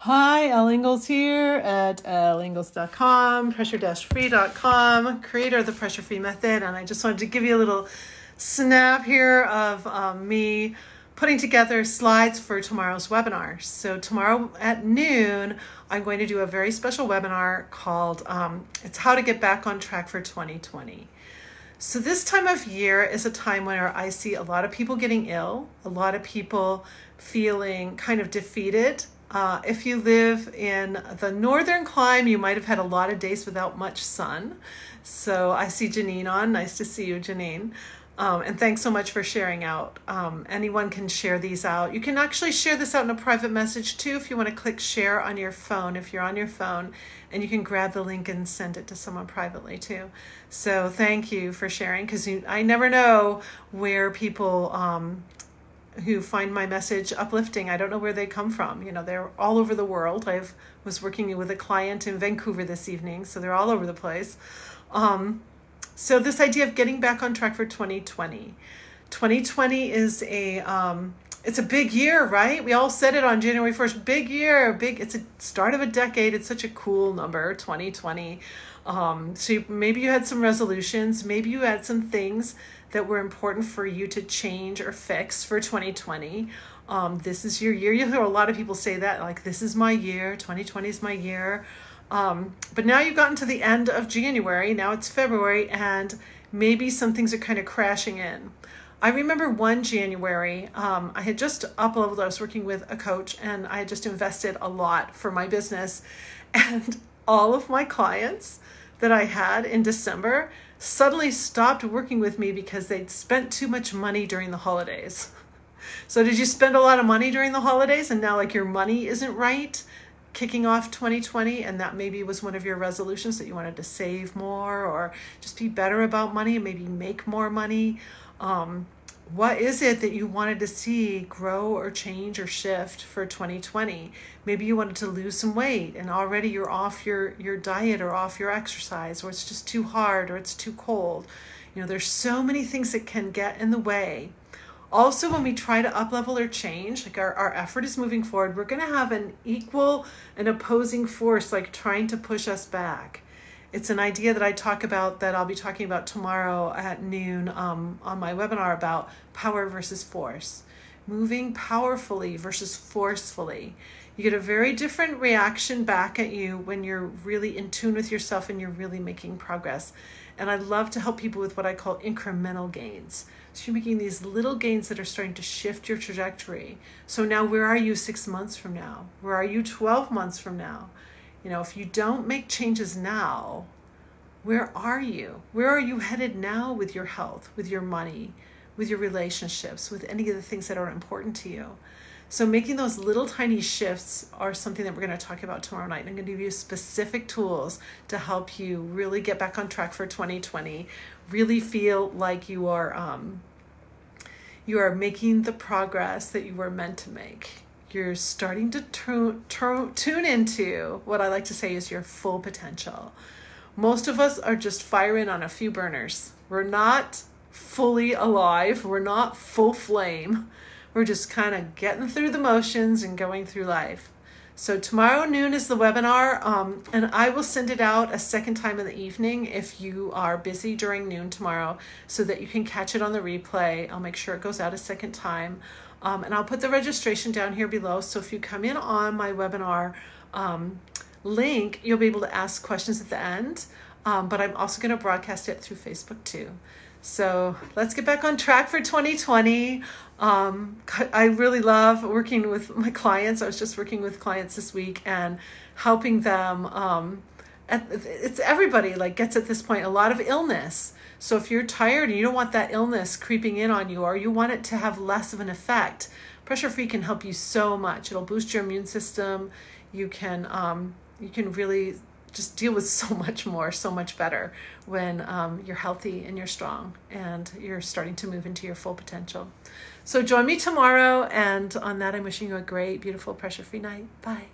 Hi, Elle Ingalls here at elleingles.com, pressure-free.com, creator of the Pressure Free Method. And I just wanted to give you a little snap here of me putting together slides for tomorrow's webinar. So tomorrow at noon, I'm going to do a very special webinar called It's How to Get Back on Track for 2020. So this time of year is a time where I see a lot of people getting ill, a lot of people feeling kind of defeated. If you live in the northern clime, you might have had a lot of days without much sun. So I see Janine on. Nice to see you, Janine. And thanks so much for sharing out. Anyone can share these out. You can actually share this out in a private message too if you want to click share on your phone, if you're on your phone, and you can grab the link and send it to someone privately too. So thank you for sharing, because I never know where people who find my message uplifting. I don't know where they come from. You know, they're all over the world. I was working with a client in Vancouver this evening, so they're all over the place. So this idea of getting back on track for 2020. 2020 is it's a big year, right? We all said it on January 1st, big year, it's a start of a decade. It's such a cool number, 2020. So maybe you had some resolutions, maybe you had some things that were important for you to change or fix for 2020. This is your year. You'll hear a lot of people say that, like, this is my year, 2020 is my year. But now you've gotten to the end of January, now it's February, and maybe some things are kind of crashing in. I remember one January, I had just up-leveled, I was working with a coach, and I had just invested a lot for my business. And all of my clients that I had in December suddenly stopped working with me because they'd spent too much money during the holidays. So did you spend a lot of money during the holidays and now like your money isn't right, kicking off 2020, and that maybe was one of your resolutions that you wanted to save more or just be better about money and maybe make more money? What is it that you wanted to see grow or change or shift for 2020? Maybe you wanted to lose some weight and already you're off your diet or off your exercise, or it's just too hard or it's too cold. You know, there's so many things that can get in the way. Also, when we try to up-level or change, like our effort is moving forward, we're going to have an equal and opposing force like trying to push us back. It's an idea that I talk about, that I'll be talking about tomorrow at noon on my webinar about power versus force. Moving powerfully versus forcefully. You get a very different reaction back at you when you're really in tune with yourself and you're really making progress. And I love to help people with what I call incremental gains. So you're making these little gains that are starting to shift your trajectory. So now where are you 6 months from now? Where are you 12 months from now? You know, if you don't make changes now, where are you? Where are you headed now with your health, with your money, with your relationships, with any of the things that are important to you? So making those little tiny shifts are something that we're going to talk about tomorrow night. And I'm going to give you specific tools to help you really get back on track for 2020, really feel like you are making the progress that you were meant to make. You're starting to tune into what I like to say is your full potential. Most of us are just firing on a few burners. We're not fully alive. We're not full flame. We're just kind of getting through the motions and going through life. So tomorrow noon is the webinar, and I will send it out a second time in the evening if you are busy during noon tomorrow so that you can catch it on the replay. I'll make sure it goes out a second time. And I'll put the registration down here below. So if you come in on my webinar link, you'll be able to ask questions at the end. But I'm also going to broadcast it through Facebook too. So let's get back on track for 2020. I really love working with my clients. I was just working with clients this week and helping them. It's everybody like gets at this point a lot of illness. So if you're tired and you don't want that illness creeping in on you, or you want it to have less of an effect, Pressure Free can help you so much. It'll boost your immune system. You can really just deal with so much more, so much better when you're healthy and you're strong and you're starting to move into your full potential. So join me tomorrow, and on that, I'm wishing you a great, beautiful, pressure-free night. Bye.